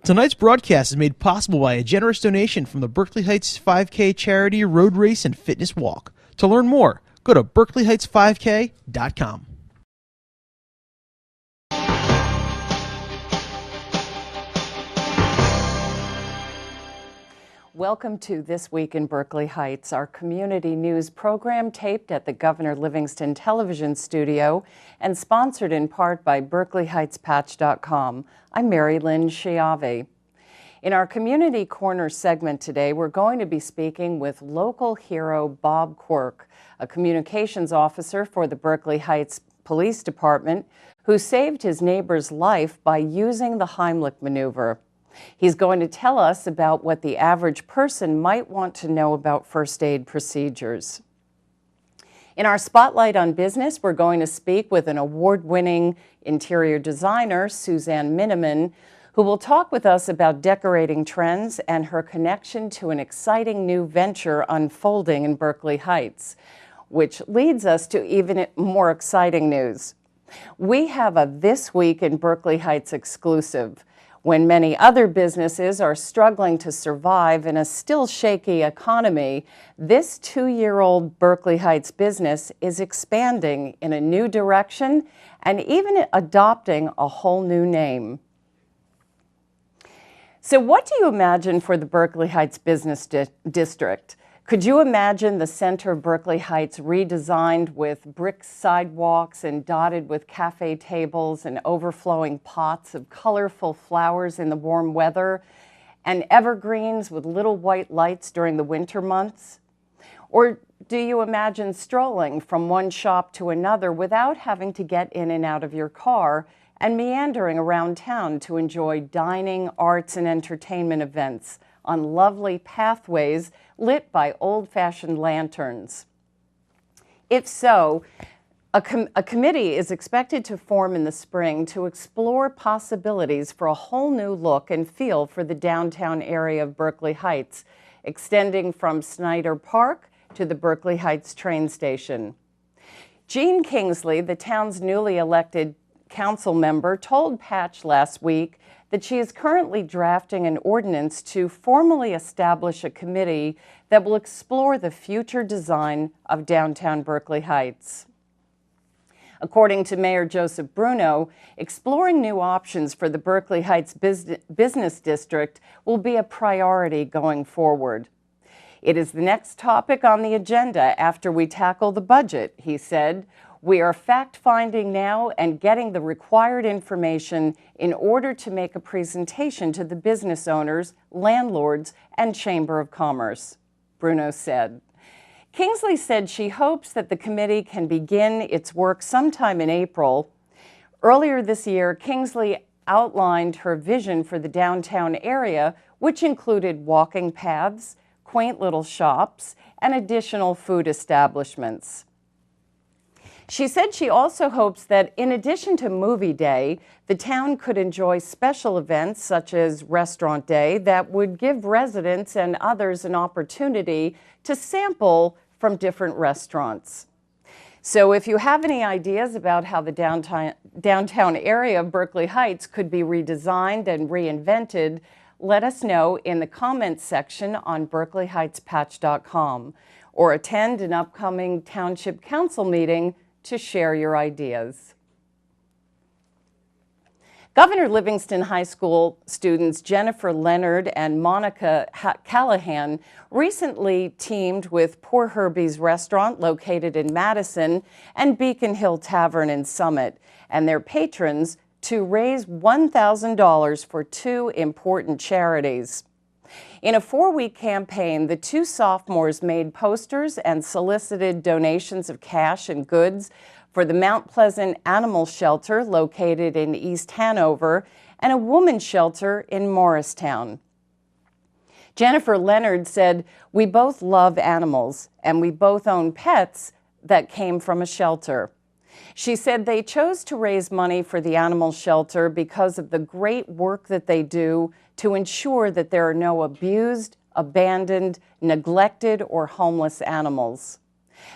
Tonight's broadcast is made possible by a generous donation from the Berkeley Heights 5K charity road race and fitness walk. To learn more, go to berkeleyheightsfivek.com. Welcome to This Week in Berkeley Heights, our community news program taped at the Governor Livingston Television Studio and sponsored in part by BerkeleyHeightsPatch.com. I'm Mary Lynn Chiave. In our Community Corner segment today, we're going to be speaking with local hero Bob Quirk, a communications officer for the Berkeley Heights Police Department, who saved his neighbor's life by using the Heimlich maneuver. He's going to tell us about what the average person might want to know about first aid procedures. In our Spotlight on Business, we're going to speak with an award-winning interior designer, Suzanne Miniman, who will talk with us about decorating trends and her connection to an exciting new venture unfolding in Berkeley Heights, which leads us to even more exciting news. We have a This Week in Berkeley Heights exclusive. When many other businesses are struggling to survive in a still shaky economy, this 2-year-old Berkeley Heights business is expanding in a new direction and even adopting a whole new name. So what do you imagine for the Berkeley Heights Business District? Could you imagine the center of Berkeley Heights redesigned with brick sidewalks and dotted with cafe tables and overflowing pots of colorful flowers in the warm weather and evergreens with little white lights during the winter months? Or do you imagine strolling from one shop to another without having to get in and out of your car and meandering around town to enjoy dining, arts, and entertainment events on lovely pathways lit by old-fashioned lanterns? If so, a committee is expected to form in the spring to explore possibilities for a whole new look and feel for the downtown area of Berkeley Heights, extending from Snyder Park to the Berkeley Heights train station. Jean Kingsley, the town's newly elected council member, told Patch last week that she is currently drafting an ordinance to formally establish a committee that will explore the future design of downtown Berkeley Heights. According to Mayor Joseph Bruno, exploring new options for the Berkeley Heights Business District will be a priority going forward. It is the next topic on the agenda after we tackle the budget, he said. We are fact-finding now and getting the required information in order to make a presentation to the business owners, landlords, and Chamber of Commerce, Bruno said. Kingsley said she hopes that the committee can begin its work sometime in April. Earlier this year, Kingsley outlined her vision for the downtown area, which included walking paths, quaint little shops, and additional food establishments. She said she also hopes that in addition to Movie Day, the town could enjoy special events such as Restaurant Day that would give residents and others an opportunity to sample from different restaurants. So if you have any ideas about how the downtown area of Berkeley Heights could be redesigned and reinvented, let us know in the comments section on BerkeleyHeightsPatch.com or attend an upcoming Township Council meeting to share your ideas. Governor Livingston High School students Jennifer Leonard and Monica Callahan recently teamed with Poor Herbie's Restaurant located in Madison and Beacon Hill Tavern in Summit and their patrons to raise $1,000 for 2 important charities. In a 4-week campaign, the 2 sophomores made posters and solicited donations of cash and goods for the Mount Pleasant Animal Shelter located in East Hanover and a women's shelter in Morristown. Jennifer Leonard said, "We both love animals and we both own pets that came from a shelter." She said they chose to raise money for the animal shelter because of the great work that they do to ensure that there are no abused, abandoned, neglected, or homeless animals.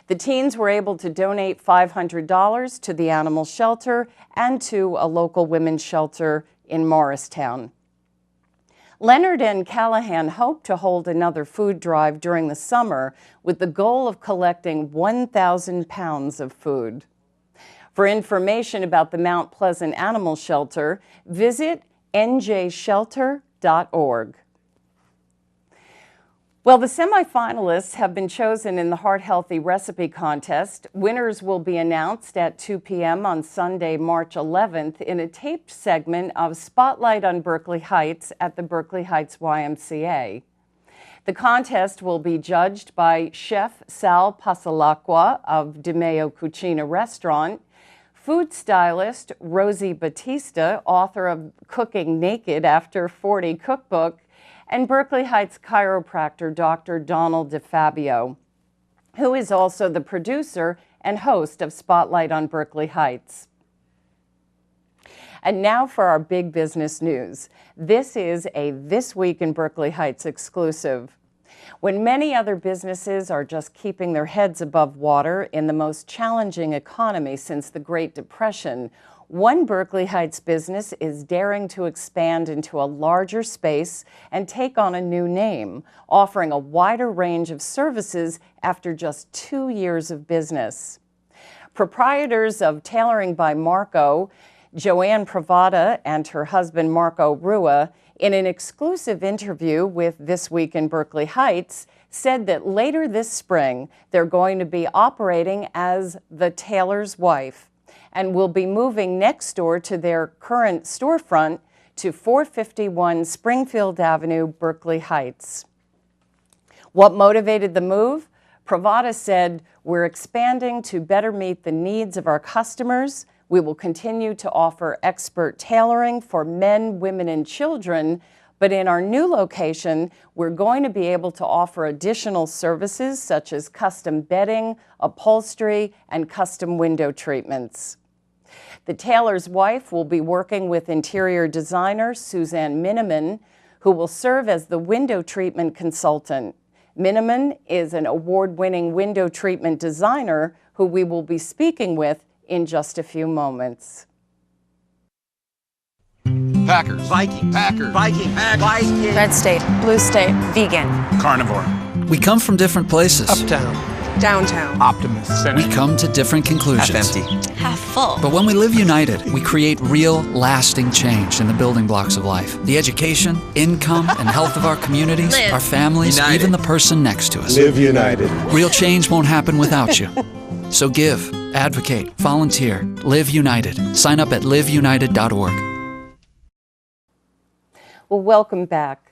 The teens were able to donate $500 to the animal shelter and to a local women's shelter in Morristown. Leonard and Callahan hope to hold another food drive during the summer with the goal of collecting 1,000 pounds of food. For information about the Mount Pleasant Animal Shelter, visit njshelter.org. Well, the semifinalists have been chosen in the Heart Healthy Recipe Contest. Winners will be announced at 2 p.m. on Sunday, March 11th in a taped segment of Spotlight on Berkeley Heights at the Berkeley Heights YMCA. The contest will be judged by Chef Sal Pasalacqua of Di Meo Cucina Restaurant, food stylist Rosie Batista, author of Cooking Naked After 40 cookbook, and Berkeley Heights chiropractor Dr. Donald DeFabio, who is also the producer and host of Spotlight on Berkeley Heights. And now for our big business news. This is a This Week in Berkeley Heights exclusive. When many other businesses are just keeping their heads above water in the most challenging economy since the Great Depression, one Berkeley Heights business is daring to expand into a larger space and take on a new name, offering a wider range of services after just 2 years of business. Proprietors of Tailoring by Marco, Joanne Pravada and her husband Marco Rua, in an exclusive interview with This Week in Berkeley Heights, said that later this spring they're going to be operating as the Tailor's Wife and will be moving next door to their current storefront to 451 Springfield Avenue, Berkeley Heights. What motivated the move? Pravada said, "We're expanding to better meet the needs of our customers. We will continue to offer expert tailoring for men, women, and children, but in our new location, we're going to be able to offer additional services such as custom bedding, upholstery, and custom window treatments." The Tailor's Wife will be working with interior designer Suzanne Miniman, who will serve as the window treatment consultant. Miniman is an award-winning window treatment designer who we will be speaking with in just a few moments. Packers. Vikings. Packers. Vikings. Vikings. Red state. Blue state. Vegan. Carnivore. We come from different places. Uptown. Downtown. Optimist. We come to different conclusions. Half empty. Half full. But when we live united, we create real, lasting change in the building blocks of life. The education, income, and health of our communities, Live. our families, United. even the person next to us. Live united. Real change won't happen without you. So give, advocate, volunteer, live united. Sign up at liveunited.org. Well, welcome back.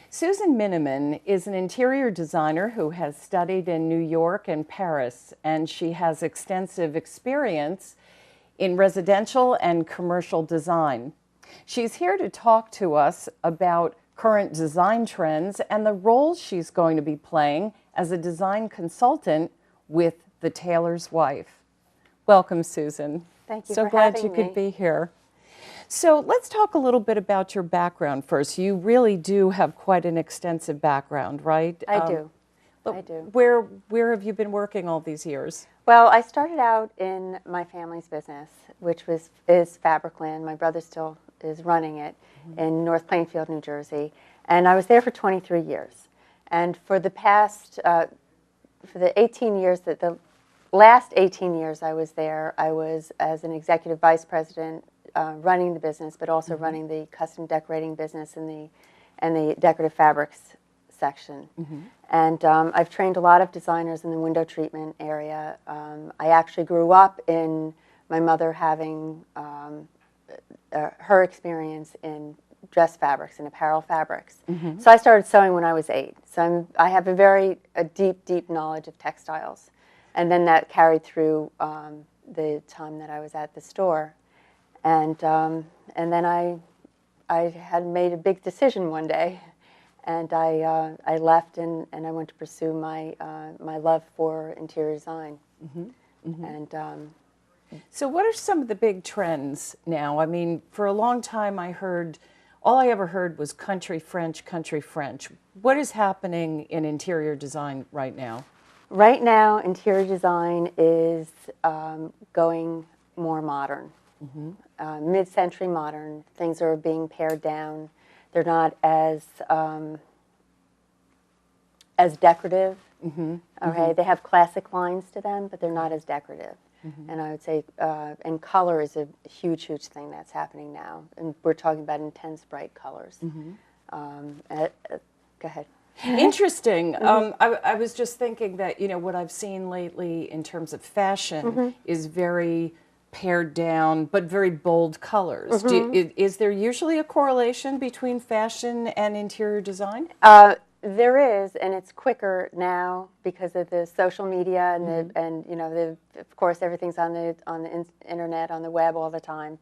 Susan Miniman is an interior designer who has studied in New York and Paris, and she has extensive experience in residential and commercial design. She's here to talk to us about current design trends and the role she's going to be playing as a design consultant with the Tailor's Wife. Welcome, Susan. Thank you so for glad having you could me. be here. So let's talk a little bit about your background first. You really do have quite an extensive background, right? I do. Look, I do. Where have you been working all these years? Well, I started out in my family's business, which is Fabricland. My brother still is running it in North Plainfield, New Jersey, and I was there for 23 years. And for the past, for the 18 years that the last 18 years I was there, I was as an executive vice president. Running the business, but also running the custom decorating business and the decorative fabrics section. And I've trained a lot of designers in the window treatment area. I actually grew up in my mother having her experience in dress fabrics and apparel fabrics. So I started sewing when I was 8. So I have a deep knowledge of textiles. And then that carried through the time that I was at the store. And then I had made a big decision one day, and I left and I went to pursue my love for interior design. And So what are some of the big trends now? I mean, for a long time all I ever heard was country French, country French. What is happening in interior design right now? right now, interior design is going more modern. Mid-century modern. Things are being pared down. They're not as decorative. Okay, they have classic lines to them, but they're not as decorative. And I would say, and color is a huge, huge thing that's happening now. And we're talking about intense, bright colors. Go ahead. Interesting. I was just thinking that, you know, what I've seen lately in terms of fashion is very pared down, but very bold colors. Is there usually a correlation between fashion and interior design? There is, and it's quicker now because of the social media and and you know, of course everything's on the internet, on the web all the time,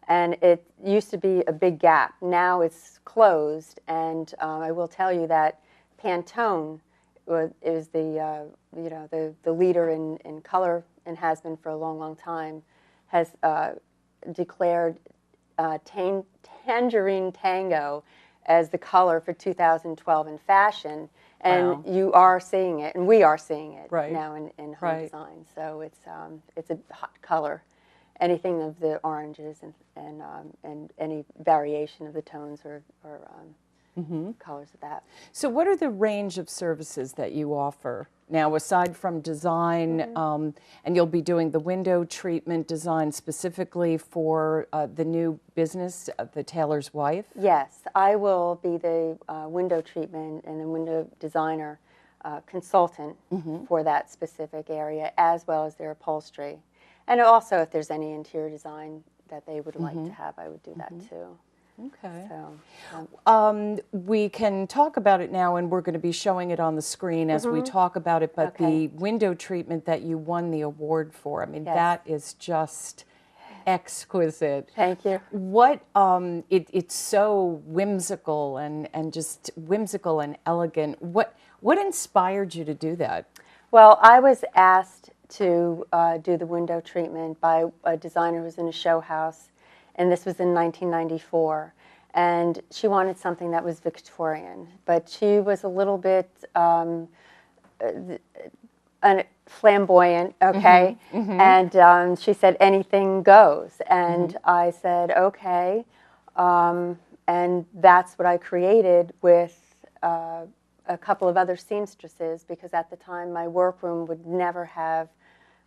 and it used to be a big gap. Now it's closed, and I will tell you that Pantone is the you know, the leader in color and has been for a long, long time, has declared Tangerine Tango as the color for 2012 in fashion, and you are seeing it, and we are seeing it now in home design. So it's a hot color. Anything of the oranges and any variation of the tones or colors of that. So what are the range of services that you offer now, aside from design, and you'll be doing the window treatment design specifically for the new business, The Tailor's Wife? Yes, I will be the window treatment and the window designer consultant for that specific area, as well as their upholstery. And also, if there's any interior design that they would like to have, I would do that too. Okay. So, we can talk about it now, and we're going to be showing it on the screen as we talk about it, but the window treatment that you won the award for, I mean, that is just exquisite. Thank you. What, it's so whimsical and just whimsical and elegant. What inspired you to do that? Well, I was asked to do the window treatment by a designer who was in a show house, and this was in 1994. And she wanted something that was Victorian, but she was a little bit flamboyant, okay? And she said, anything goes. And I said, okay. And that's what I created with a couple of other seamstresses, because at the time my workroom would never have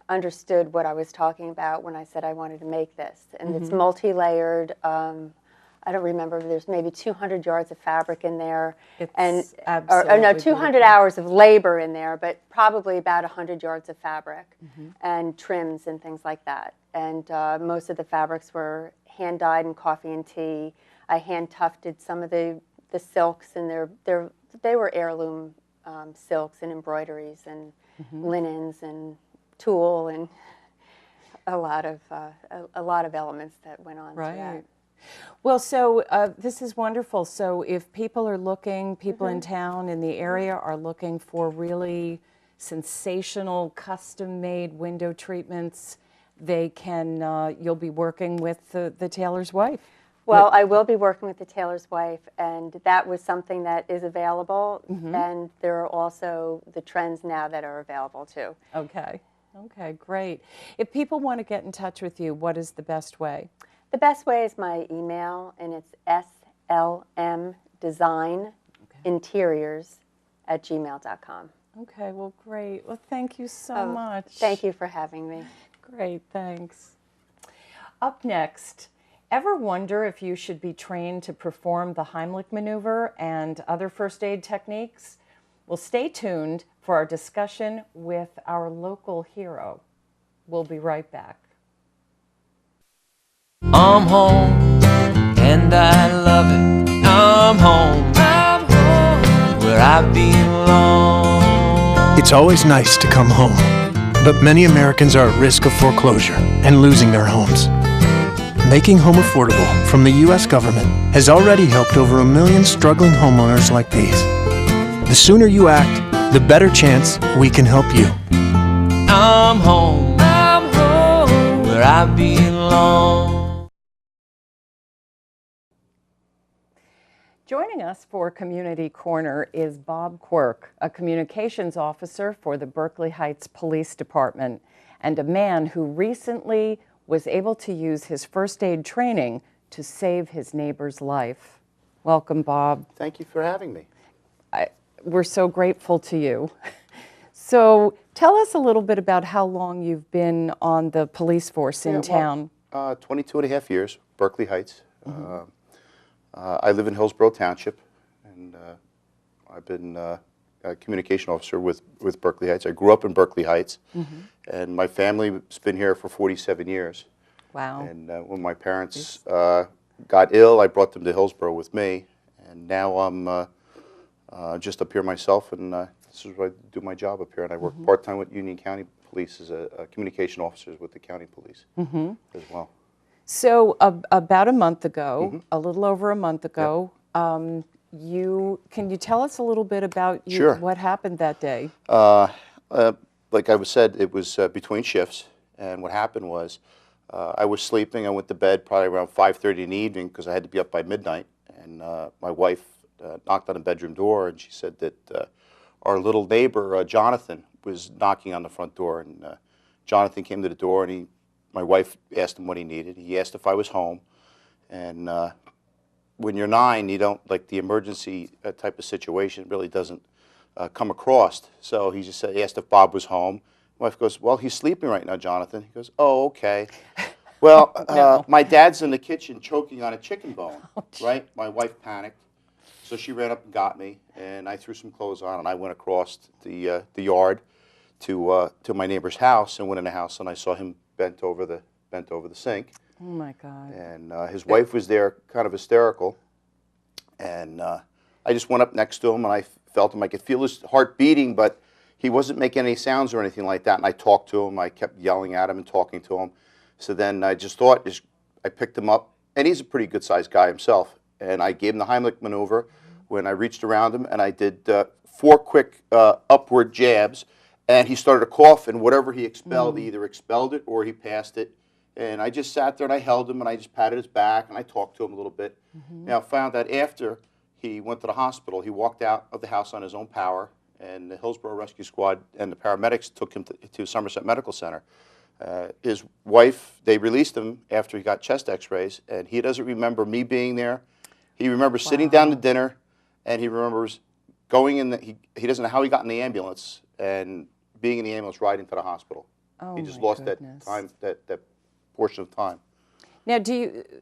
understood what I was talking about when I said I wanted to make this. And it's multi-layered. I don't remember, there's maybe 200 yards of fabric in there. It's or no, 200 hours of labor in there, but probably about 100 yards of fabric and trims and things like that. And most of the fabrics were hand-dyed in coffee and tea. I hand-tufted some of the silks, and they were heirloom silks and embroideries and linens and tulle and a lot of elements that went on to that. Well, so this is wonderful. So if people are looking, people in town, in the area are looking for really sensational, custom-made window treatments, they can, you'll be working with the Tailor's Wife. Well, I will be working with the Tailor's Wife, and that was something that is available, and there are also the trends now that are available too. Okay. Okay, great. If people want to get in touch with you, what is the best way? The best way is my email, and it's slmdesigninteriors@gmail.com. Okay, well, great. Well, thank you so much. Thank you for having me. Great, thanks. Up next, ever wonder if you should be trained to perform the Heimlich maneuver and other first aid techniques? Well, stay tuned for our discussion with our local hero. We'll be right back. I'm home, and I love it. I'm home, where I belong. It's always nice to come home, but many Americans are at risk of foreclosure and losing their homes. Making home affordable from the U.S. government has already helped over 1 million struggling homeowners like these. The sooner you act, the better chance we can help you. I'm home, where I belong. Joining us for Community Corner is Bob Quirk, a communications officer for the Berkeley Heights Police Department, and a man who recently was able to use his first aid training to save his neighbor's life. Welcome, Bob. Thank you for having me. We're so grateful to you. So tell us a little bit about how long you've been on the police force in town. 22 and a half years, Berkeley Heights. I live in Hillsborough Township, and I've been a communication officer with Berkeley Heights. I grew up in Berkeley Heights, and my family's been here for 47 years. Wow. And when my parents got ill, I brought them to Hillsborough with me, and now I'm just up here myself, and this is where I do my job up here, and I work part-time with Union County Police as a communication officer with the county police as well. So about a month ago, a little over a month ago, can you tell us a little bit about what happened that day? Like I said, it was between shifts, and what happened was I was sleeping. I went to bed probably around 5:30 in the evening because I had to be up by midnight, and my wife knocked on the bedroom door, and she said that our little neighbor, Jonathan, was knocking on the front door, and Jonathan came to the door, and my wife asked him what he needed. He asked if I was home, and when you're 9, you don't, like, the emergency type of situation really doesn't come across. So he just asked if Bob was home. My wife goes, well, he's sleeping right now, Jonathan. He goes, oh, okay. Well, my dad's in the kitchen choking on a chicken bone, right? My wife panicked. So she ran up and got me, and I threw some clothes on, and I went across the yard to my neighbor's house, and went in the house, and I saw him bent over the sink. Oh my God! And his wife was there, kind of hysterical, and I just went up next to him, and I felt him. I could feel his heart beating, but he wasn't making any sounds or anything like that. And I talked to him. I kept yelling at him and talking to him. So then I just thought, I picked him up, and he's a pretty good-sized guy himself. And I gave him the Heimlich maneuver when I reached around him, and I did 4 quick upward jabs, and he started to cough, and whatever he expelled, he either expelled it or he passed it. And I just sat there, and I held him, and I just patted his back, and I talked to him a little bit. Now, I found that after he went to the hospital, he walked out of the house on his own power, and the Hillsborough Rescue Squad and the paramedics took him to Somerset Medical Center. His wife, they released him after he got chest x-rays, and he doesn't remember me being there. He remembers sitting down to dinner, and he remembers going in he doesn't know how he got in the ambulance and being in the ambulance riding to the hospital. Oh, he just lost that time, that portion of time. Now,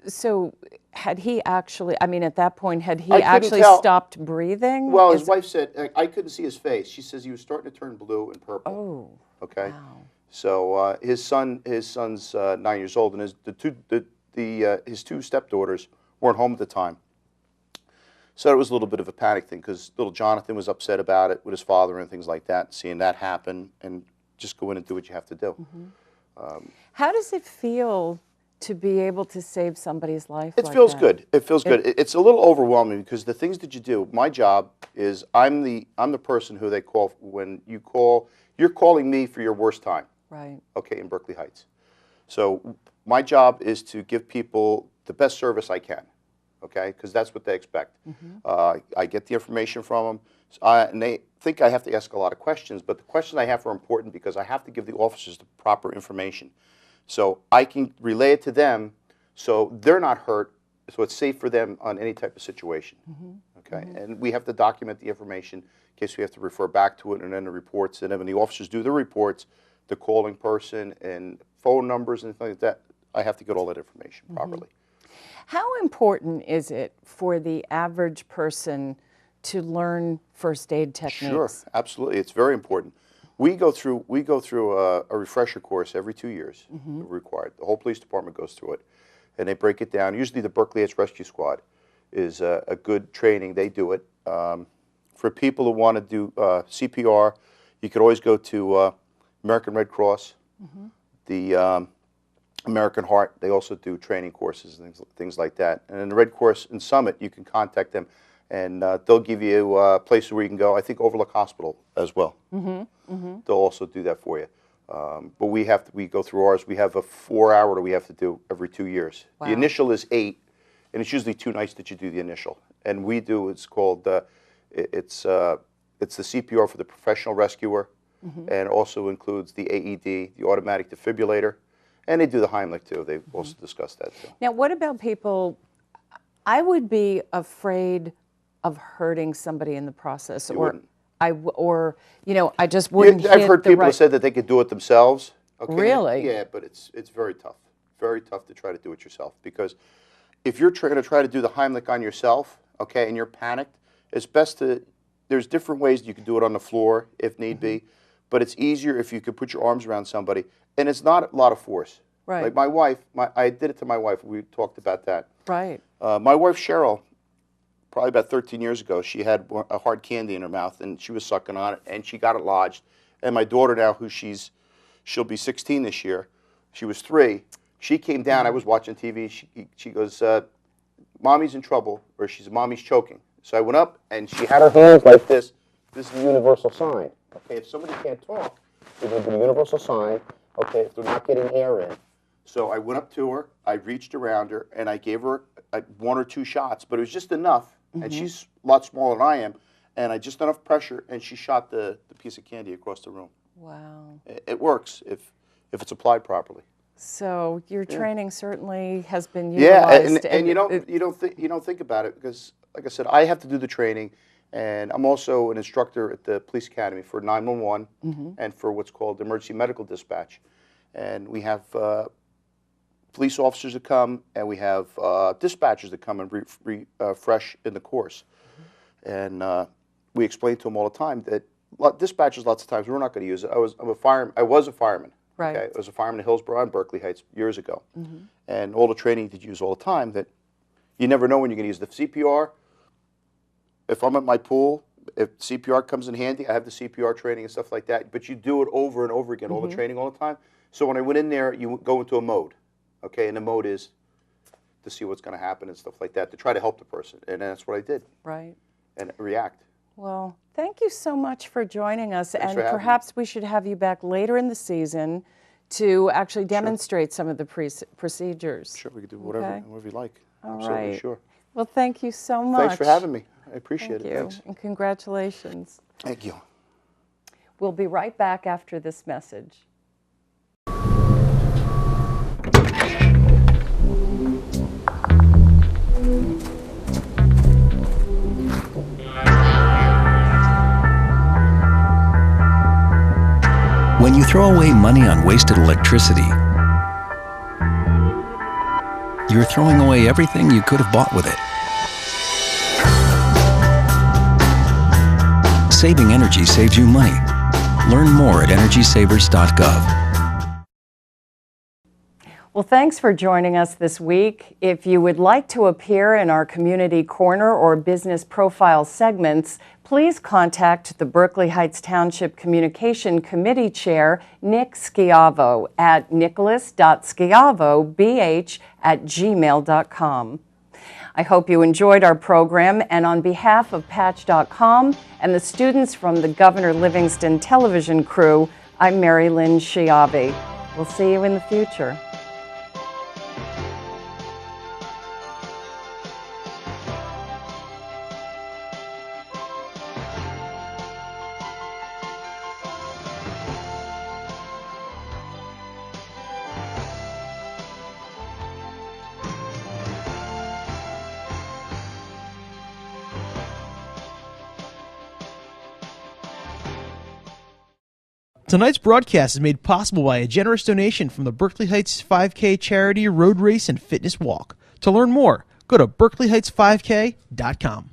so had he actually, I mean, at that point, had he I couldn't actually tell. stopped breathing? Well, his wife said, I couldn't see his face. She says he was starting to turn blue and purple. Oh, okay. wow. So his son's 9 years old, and his 2 stepdaughters weren't home at the time. So it was a little bit of a panic thing because little Jonathan was upset about it with his father and things like that, seeing that happen, and just go in and do what you have to do. How does it feel to be able to save somebody's life? It like feels that? good. It feels good. It's a little overwhelming because the things that you do. My job is I'm the person who they call when you call. You're calling me for your worst time. Right. Okay, in Berkeley Heights. So my job is to give people the best service I can. Okay, because that's what they expect. I get the information from them, and they think I have to ask a lot of questions, but the questions I have are important because I have to give the officers the proper information. So I can relay it to them so they're not hurt, so it's safe for them on any type of situation. Okay, and we have to document the information in case we have to refer back to it, and then the reports, and then when the officers do the reports, the calling person and phone numbers and things like that, I have to get all that information properly. How important is it for the average person to learn first aid techniques? Sure, absolutely. It's very important. We go through a refresher course every 2 years, required. The whole police department goes through it, and they break it down. Usually the Berkeley Heights Rescue Squad is a good training. They do it. For people who want to do CPR, you could always go to American Red Cross, the American Heart. They also do training courses and things like that. And in the Red Cross in Summit, you can contact them, and they'll give you places where you can go. I think Overlook Hospital as well. They'll also do that for you. But we go through ours. We have a 4-hour that we have to do every 2 years. Wow. The initial is 8, and it's usually 2 nights that you do the initial. And we do. It's called it's the CPR for the professional rescuer, and also includes the AED, the automatic defibrillator. And they do the Heimlich, too. They've also discussed that, too. Now, what about people, I would be afraid of hurting somebody in the process, You or wouldn't. I just wouldn't. I've hit heard the people right... say that they could do it themselves. Okay? Really? Yeah, but it's very tough. Very tough to try to do it yourself, because if you're going to try to do the Heimlich on yourself, okay, and you're panicked, it's best to. There's different ways you can do it on the floor if need be, but it's easier if you could put your arms around somebody, and it's not a lot of force. Right. Like my wife, I did it to my wife. We talked about that. Right. My wife Cheryl, probably about 13 years ago, she had a hard candy in her mouth, and she was sucking on it, and she got it lodged. And my daughter now, she'll be 16 this year. She was 3. She came down. I was watching TV. She goes, "Mommy's in trouble," or "Mommy's choking." So I went up, and she had her hands like this. This is the universal sign. Okay, if somebody can't talk, they're going to do the universal sign. Okay, if they're not getting air in. So I went up to her, I reached around her, and I gave her 1 or 2 shots, but it was just enough, and she's a lot smaller than I am, and I just enough pressure, and she shot the piece of candy across the room. Wow. It works if it's applied properly. So your training certainly has been Yeah, utilized. and you don't think about it, because, like I said, I have to do the training, and I'm also an instructor at the police academy for 911 and for what's called emergency medical dispatch, and we have police officers that come, and we have dispatchers that come and refresh in the course, and we explain to them all the time that dispatchers lots of times we're not going to use it. I was a fireman. Right. Okay? I was a fireman in Hillsborough and Berkeley Heights years ago, and all the training that you use all the time, that you never know when you're going to use the CPR. If I'm at my pool, if CPR comes in handy, I have the CPR training and stuff like that, but you do it over and over again, all the training all the time. So when I went in there, you go into a mode, okay, and the mode is to see what's going to happen and stuff like that, to try to help the person, and that's what I did. Right. And react. Well, thank you so much for joining us, Thanks and for having perhaps we should have you back later in the season to actually demonstrate some of the procedures. Sure, we could do whatever you like. All Absolutely, right. sure. Well, thank you so much. Thanks for having me. I appreciate Thank it. you, Thanks. and congratulations. Thank you. We'll be right back after this message. When you throw away money on wasted electricity, you're throwing away everything you could have bought with it. Saving energy saves you money. Learn more at EnergySavers.gov. Well, thanks for joining us this week. If you would like to appear in our Community Corner or Business Profile segments, please contact the Berkeley Heights Township Communication Committee Chair, Nick Schiavo, at nicholas.schiavobh@gmail.com. I hope you enjoyed our program, and on behalf of Patch.com and the students from the Governor Livingston television crew, I'm Mary Lynn Schiavi. We'll see you in the future. Tonight's broadcast is made possible by a generous donation from the Berkeley Heights 5K charity road race and fitness walk. To learn more, go to berkeleyheigts5k.com.